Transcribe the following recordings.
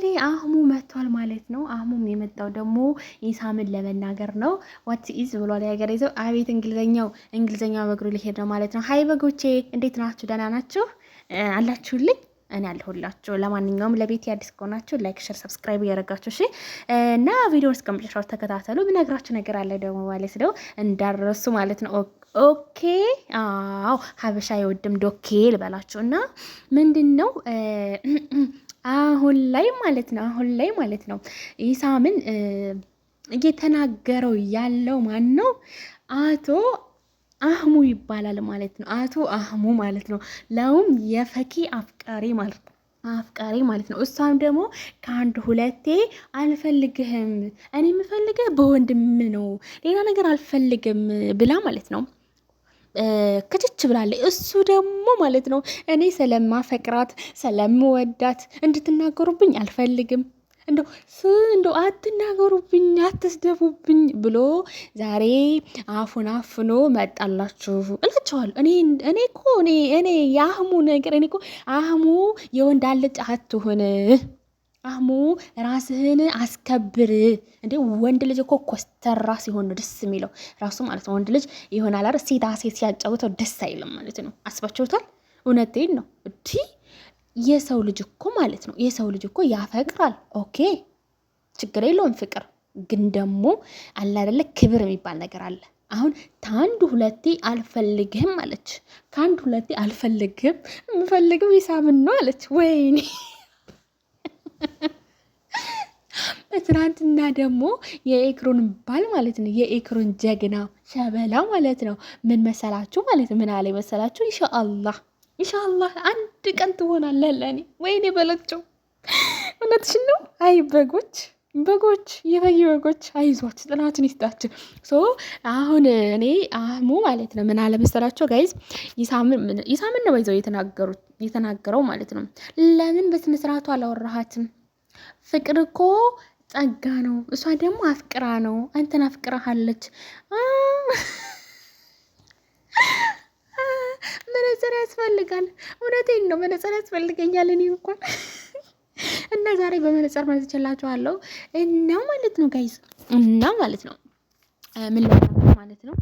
እንግዲህ አህሙ መጥቷል ማለት ነው። አህሙም የመጣው ደግሞ ኢሳምን ለመናገር ነው። ዋት ኢዝ ብሏል ያገር ይዘው። አቤት እንግሊዘኛው በእግሩ ሊሄድ ነው ማለት ነው። ሀይ በጎቼ እንዴት ናችሁ? ደህና ናችሁ አላችሁልኝ? እኔ አለሁላችሁ። ለማንኛውም ለቤት አዲስ ከሆናችሁ ላይክ፣ ሼር፣ ሰብስክራይብ እያደረጋችሁ እሺ። እና ቪዲዮውን እስከ መጨረሻው ተከታተሉ። ብነግራችሁ ነገር አለ ደግሞ ማለት ነው እንዳረሱ ማለት ነው። ኦኬ አዎ ሀበሻ የወድም ዶኬ ልበላችሁ እና ምንድን ነው አሁን ላይ ማለት ነው ኢሳምን እየተናገረው ያለው ማን ነው? አቶ አህሙ ይባላል ማለት ነው። አቶ አህሙ ማለት ነው። ለውም የፈኪ አፍቃሪ ማለት ነው። እሷም ደግሞ ከአንድ ሁለቴ አልፈልግህም፣ እኔ የምፈልግህ በወንድም ነው፣ ሌላ ነገር አልፈልግም ብላ ማለት ነው ክችች ብላለች። እሱ ደግሞ ማለት ነው እኔ ስለማፈቅራት ስለምወዳት እንድትናገሩብኝ አልፈልግም፣ እንደው አትናገሩብኝ፣ አትስደቡብኝ ብሎ ዛሬ አፉን አፍኖ መጣላችሁ እላቸዋለሁ። እኔ የአህሙ ነገር እኔ እኮ አህሙ የወንድ አልጫ አትሁን፣ አህሙ ራስህን አስከብር። እንዴ ወንድ ልጅ እኮ ኮስተራ ሲሆን ነው ደስ የሚለው ራሱ ማለት ነው። ወንድ ልጅ ይሆናል አይደል ሴት ሲያጫውተው ደስ አይልም ማለት ነው። አስባችሁታል? እውነቴን ነው። የሰው ልጅ እኮ ማለት ነው የሰው ልጅ እኮ ያፈቅራል። ኦኬ ችግር የለውም ፍቅር፣ ግን ደግሞ አለ አይደለ ክብር የሚባል ነገር አለ። አሁን ከአንድ ሁለቴ አልፈልግህም አለች። ከአንድ ሁለቴ አልፈልግህም፣ የምፈልገው ኢሳምን ነው አለች። ወይኔ ትናንትና ደግሞ የኤክሮን ባል ማለት ነው የኤክሮን ጀግና ሸበላ ማለት ነው ምን መሰላችሁ ማለት ነው ምን አለ መሰላችሁ? ኢንሻአላህ አንድ ቀን ትሆናለህ ለኔ። ወይኔ በለቸው። እውነትሽን ነው። አይ በጎች የበይ በጎች አይዟችሁ፣ ጥናትን ይስጣችሁ። አሁን እኔ አህሙ ማለት ነው ምን አለ መሰላችሁ ጋይዝ፣ ኢሳምን ነው ይዘው የተናገረው ማለት ነው። ለምን በስነ ስርዓቱ አላወራሃትም? ፍቅር እኮ ጸጋ ነው። እሷ ደግሞ አፍቅራ ነው። አንተን አፍቅራሃለች። መነጽር ያስፈልጋል። እውነቴን ነው መነጽር ያስፈልገኛል እኔ እንኳን እና ዛሬ በመነጽር ማዝችላችኋለሁ እና ማለት ነው ጋይዝ እና ማለት ነው ምን ማለት ነው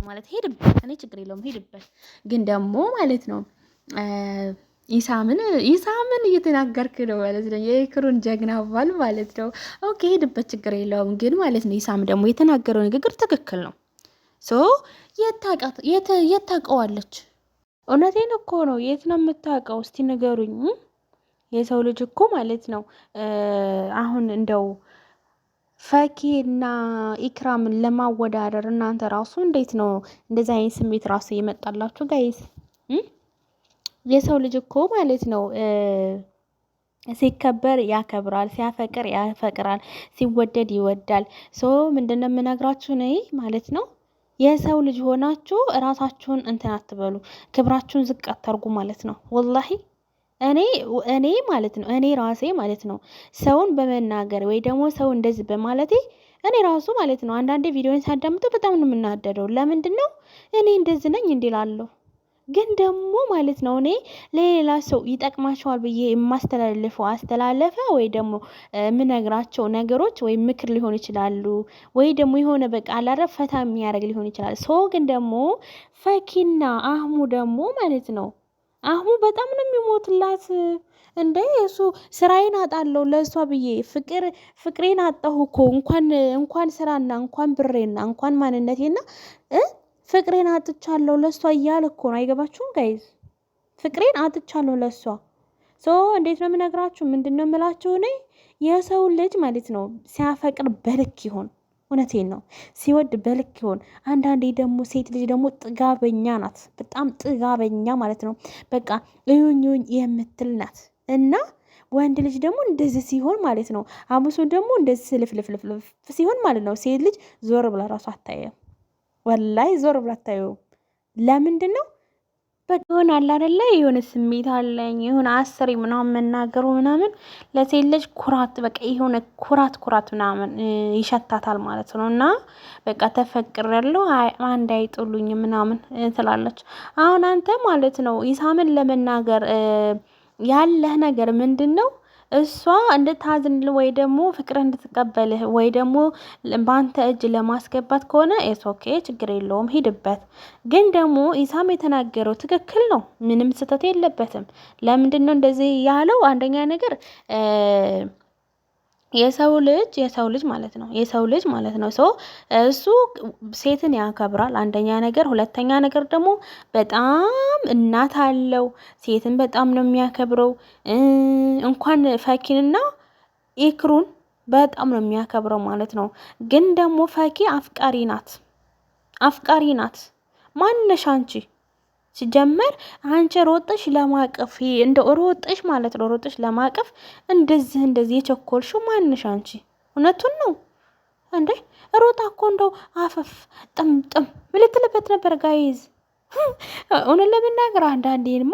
ማለት ሄድበት፣ እኔ ችግር የለውም ሄድበት። ግን ደግሞ ማለት ነው ኢሳምን እየተናገርክ ነው ማለት ነው። የኤክሩን ጀግና ባል ማለት ነው። ኦኬ ሄድበት፣ ችግር የለውም። ግን ማለት ነው ኢሳም ደግሞ የተናገረው ንግግር ትክክል ነው። የት ታውቀዋለች? እውነቴን እኮ ነው። የት ነው የምታውቀው? እስቲ ንገሩኝ። የሰው ልጅ እኮ ማለት ነው አሁን እንደው ፈኪና ኢክራምን ለማወዳደር እናንተ ራሱ እንዴት ነው እንደዚህ አይነት ስሜት ራሱ የመጣላችሁ ጋይስ? የሰው ልጅ እኮ ማለት ነው ሲከበር ያከብራል፣ ሲያፈቅር ያፈቅራል፣ ሲወደድ ይወዳል። ምንድነው የምነግራችሁ ነይ ማለት ነው የሰው ልጅ ሆናችሁ እራሳችሁን እንትን አትበሉ፣ ክብራችሁን ዝቅ አታርጉ ማለት ነው። ወላሂ እኔ ማለት ነው እኔ ራሴ ማለት ነው ሰውን በመናገር ወይ ደግሞ ሰው እንደዚህ በማለቴ እኔ ራሱ ማለት ነው አንዳንዴ ቪዲዮን ሳዳምጠው በጣም ነው የምናደደው። ለምንድን ነው እኔ እንደዚህ ነኝ እንዲላለሁ? ግን ደግሞ ማለት ነው እኔ ለሌላ ሰው ይጠቅማቸዋል ብዬ የማስተላልፈው አስተላለፈ ወይ ደግሞ የምነግራቸው ነገሮች ወይ ምክር ሊሆኑ ይችላሉ፣ ወይ ደግሞ የሆነ በቃ አላረ ፈታ የሚያደርግ ሊሆን ይችላል። ግን ደግሞ ፈኪና አህሙ ደግሞ ማለት ነው አህሙ በጣም ነው የሚሞትላት። እንዴ እሱ ስራዬን አጣለሁ ለእሷ ብዬ ፍቅሬን አጣሁ እኮ እንኳን ስራና እንኳን ብሬና እንኳን ማንነቴና ፍቅሬን አጥቻለሁ ለእሷ እያለ እኮ ነው። አይገባችሁም ጋይዝ? ፍቅሬን አጥቻለሁ ለእሷ። እንዴት ነው የምነግራችሁ? ምንድን ነው የምላችሁ? እኔ የሰው ልጅ ማለት ነው ሲያፈቅር በልክ ይሆን እውነቴን ነው። ሲወድ በልክ ይሆን። አንዳንዴ ደግሞ ሴት ልጅ ደግሞ ጥጋበኛ ናት፣ በጣም ጥጋበኛ ማለት ነው። በቃ እዩኝ የምትል ናት። እና ወንድ ልጅ ደግሞ እንደዚህ ሲሆን ማለት ነው፣ አብሶ ደግሞ እንደዚህ ስልፍልፍልፍ ሲሆን ማለት ነው፣ ሴት ልጅ ዞር ብላ ራሱ አታየም። ወላይ ዞር ብላ አታየውም። ለምንድን ነው? በቃ የሆነ አለ አይደለ የሆነ ስሜት አለኝ የሆነ አስሬ ምናምን መናገሩ ምናምን ለሴት ልጅ ኩራት በቃ የሆነ ኩራት ምናምን ይሸታታል ማለት ነው። እና በቃ ተፈቅሬያለሁ አንድ አይጥሉኝ ምናምን ትላለች። አሁን አንተ ማለት ነው ኢሳምን ለመናገር ያለህ ነገር ምንድን ነው? እሷ እንድታዝንል ወይ ደግሞ ፍቅር እንድትቀበልህ ወይ ደግሞ በአንተ እጅ ለማስገባት ከሆነ ኦኬ ችግር የለውም ሂድበት። ግን ደግሞ ኢሳም የተናገረው ትክክል ነው፣ ምንም ስህተት የለበትም። ለምንድን ነው እንደዚህ ያለው? አንደኛ ነገር የሰው ልጅ ማለት ነው ሰው እሱ ሴትን ያከብራል። አንደኛ ነገር፣ ሁለተኛ ነገር ደግሞ በጣም እናት አለው። ሴትን በጣም ነው የሚያከብረው። እንኳን ፈኪንና ኢክሩን በጣም ነው የሚያከብረው ማለት ነው። ግን ደግሞ ፈኪ አፍቃሪ ናት። ማነሽ አንቺ? ሲጀመር አንቺ ሮጠሽ ለማቀፍ እንደ ሮጠሽ ማለት ነው ሮጠሽ ለማቀፍ እንደዚህ የቸኮልሽው ማንሽ አንቺ? እውነቱን ነው እንዴ? ሮጣ እኮ እንደው አፈፍ ጥምጥም ምልትልበት ነበር ጋይዝ። እውነት ለመናገር አንዳንዴማ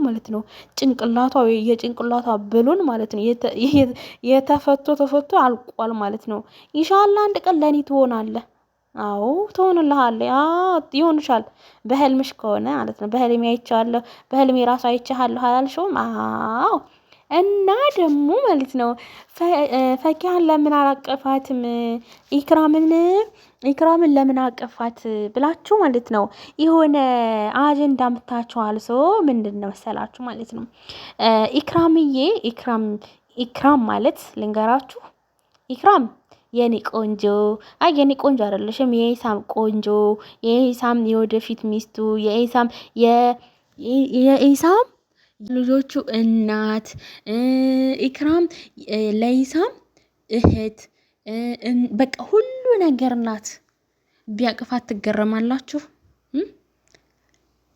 ማለት ነው የጭንቅላቷ ብሎን ማለት ነው ተፈቶ አልቋል ማለት ነው። ኢንሻአላህ አንድ ቀን ለኔ ትሆናለህ። አዎ ትሆንልሃለህ። ይሆንሻል በህልምሽ ከሆነ ማለት ነው። በህልሜ አይቻለሁ፣ በህልሜ ራሱ አይቻለሁ አላልሽውም? አዎ። እና ደግሞ ማለት ነው ፈኪያን ለምን አላቀፋትም? ኢክራምን ለምን አቀፋት ብላችሁ ማለት ነው የሆነ አጀንዳ ምታችኋል። ሰው ምንድን ነው መሰላችሁ ማለት ነው ኢክራም ማለት ልንገራችሁ፣ ኢክራም የኔ ቆንጆ የኔ ቆንጆ አይደለሽም፣ የኢሳም ቆንጆ፣ የኢሳም የወደፊት ሚስቱ፣ የኢሳም ልጆቹ እናት፣ ኢክራም ለኢሳም እህት፣ በቃ ሁሉ ነገር ናት። ቢያቅፋት ትገረማላችሁ።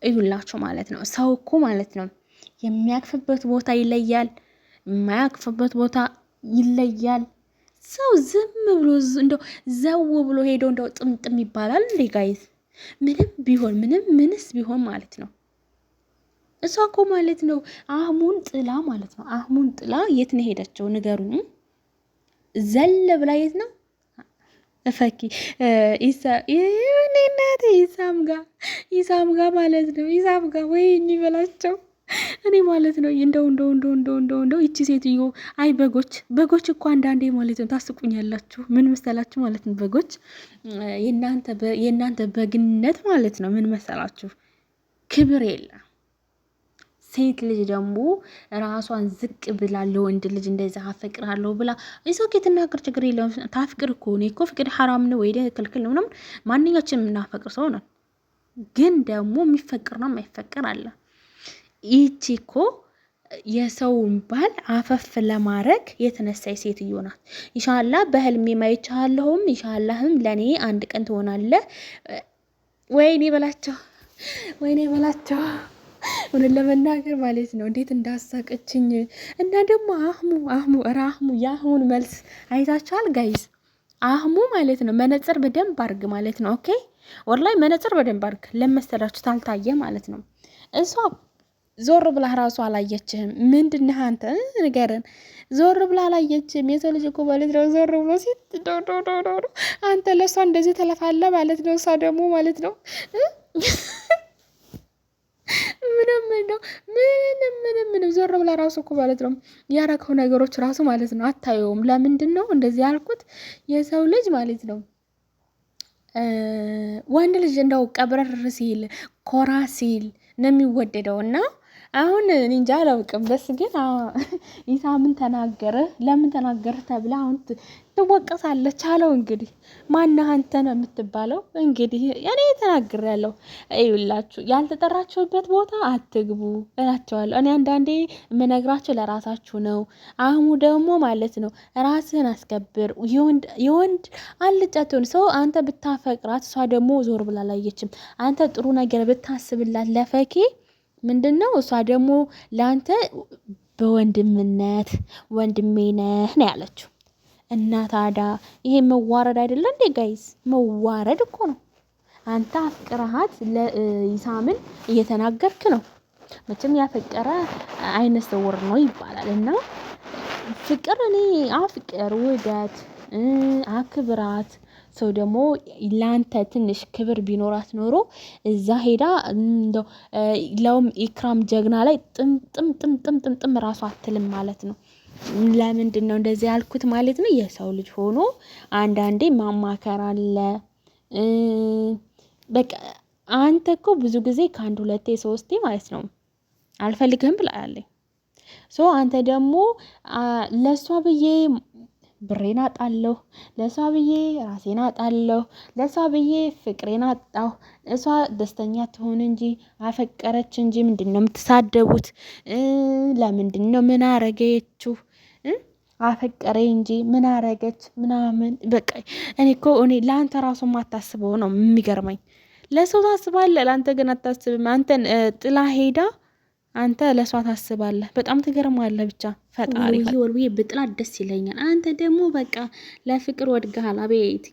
እዩላችሁ ማለት ነው። ሰው እኮ ማለት ነው የሚያቅፍበት ቦታ ይለያል፣ የማያቅፍበት ቦታ ይለያል። ሰው ዝም ብሎ እንደው ዘው ብሎ ሄዶ እንደው ጥምጥም ይባላል እንዴ ጋይዝ? ምንስ ቢሆን ማለት ነው እሷ እኮ ማለት ነው አህሙን ጥላ ማለት ነው አህሙን ጥላ የት ነው ሄደችው? ንገሩኝ። ዘለ ብላ የት ነው ፈኪ እናቴ ኢሳም ጋር ማለት ነው ኢሳም ጋር ወይ የሚበላቸው እኔ ማለት ነው እንደው ይቺ ሴትዮ አይ በጎች እኮ አንዳንዴ ማለት ነው ታስቁኛላችሁ። ምን መሰላችሁ ማለት ነው በጎች የእናንተ በግነት ማለት ነው ምን መሰላችሁ ክብር የለም። ሴት ልጅ ደግሞ ራሷን ዝቅ ብላ ለወንድ ልጅ እንደዛ አፈቅራለሁ ብላ ይሶኬ ትናገር፣ ችግር የለውም። ታፍቅር እኮ እኔ እኮ ፍቅር ሐራም ነው ወይ ክልክል ነው ምናምን፣ ማንኛችንም የምናፈቅር ሰው ነን። ግን ደግሞ የሚፈቅርና የማይፈቅር አለ። ይቺ እኮ የሰውን ባል አፈፍ ለማድረግ የተነሳይ ሴትዮ ናት። ኢንሻአላህ በህልሜ ማይቻለሁም፣ ኢንሻአላህም ለኔ አንድ ቀን ትሆናለህ። ወይኔ በላቸው እውነት ለመናገር ማለት ነው እንዴት እንዳሳቀችኝ። እና ደግሞ አህሙ የአህሙን መልስ አይታችኋል ጋይዝ? አህሙ ማለት ነው መነጽር በደንብ አርግ ማለት ነው። ኦኬ ወላሂ መነጽር በደንብ አርግ ለመሰላችሁ ታልታየ ማለት ነው። እሷ ዞር ብላ ራሱ አላየችህም። ምንድነህ አንተ ንገረን። ዞር ብላ አላየችህም። የሰው ልጅ እኮ ማለት ነው ዞር ብሎ ሲት አንተ ለእሷ እንደዚህ ተለፋለ ማለት ነው። እሷ ደግሞ ማለት ነው ምንም ዞር ብላ ራሱ እኮ ማለት ነው ያረከው ነገሮች ራሱ ማለት ነው አታየውም። ለምንድን ነው እንደዚህ ያልኩት? የሰው ልጅ ማለት ነው ወንድ ልጅ እንደው ቀብረር ሲል ኮራ ሲል ነው የሚወደደው። እና አሁን እንጃ አላውቅም። በስ ግን ኢሳምን ተናገረ ለምን ተናገረ ተብላ አሁን ትወቀሳለች አለው። እንግዲህ ማነህ አንተ ነው የምትባለው። እንግዲህ እኔ ተናግሬያለሁ። ይኸውላችሁ ያልተጠራችሁበት ቦታ አትግቡ እላቸዋለሁ። እኔ አንዳንዴ የምነግራችሁ ለራሳችሁ ነው። አህሙ ደግሞ ማለት ነው ራስህን አስከብር። የወንድ አልጫቸውን ሰው አንተ ብታፈቅራት እሷ ደግሞ ዞር ብላ አላየችም። አንተ ጥሩ ነገር ብታስብላት ለፈኪ ምንድን ነው እሷ ደግሞ ለአንተ በወንድምነት ወንድሜ ነህ ነው ያለችው። እና ታዲያ ይሄ መዋረድ አይደለ እንዴ ጋይዝ? መዋረድ እኮ ነው። አንተ አፍቅረሃት ለኢሳምን እየተናገርክ ነው። መቼም ያፈቀረ አይነ ስውር ነው ይባላል። እና ፍቅር እኔ አፍቅር፣ ውደት፣ አክብራት። ሰው ደግሞ ላንተ ትንሽ ክብር ቢኖራት ኖሮ እዛ ሄዳ እንደው ለውም ኢክራም ጀግና ላይ ጥም ራሱ አትልም ማለት ነው። ለምንድን ነው እንደዚህ ያልኩት ማለት ነው? የሰው ልጅ ሆኖ አንዳንዴ ማማከር አለ። በቃ አንተ እኮ ብዙ ጊዜ ከአንድ ሁለቴ ሶስቴ ማለት ነው አልፈልግህም ብላለች። ሶ አንተ ደግሞ ለሷ ብዬ ብሬን አጣለሁ፣ ለሷ ብዬ ራሴን አጣለሁ፣ ለሷ ብዬ ፍቅሬን አጣሁ። እሷ ደስተኛ ትሆን እንጂ አፈቀረች እንጂ ምንድን ነው የምትሳደቡት? ለምንድን ነው ምን አረገችው? አፈቀረ እንጂ ምን አረገች ምናምን። በቃ እኔ እኮ ለአንተ ራሱ ማታስበው ነው የሚገርመኝ። ለሰው ታስባለህ፣ ለአንተ ግን አታስብም። አንተን ጥላ ሄዳ አንተ ለሷ ታስባለህ። በጣም ትገርማለህ። ብቻ ፈጣሪ ወልውዬ ብጥላት ደስ ይለኛል። አንተ ደግሞ በቃ ለፍቅር ወድገሃል። አቤት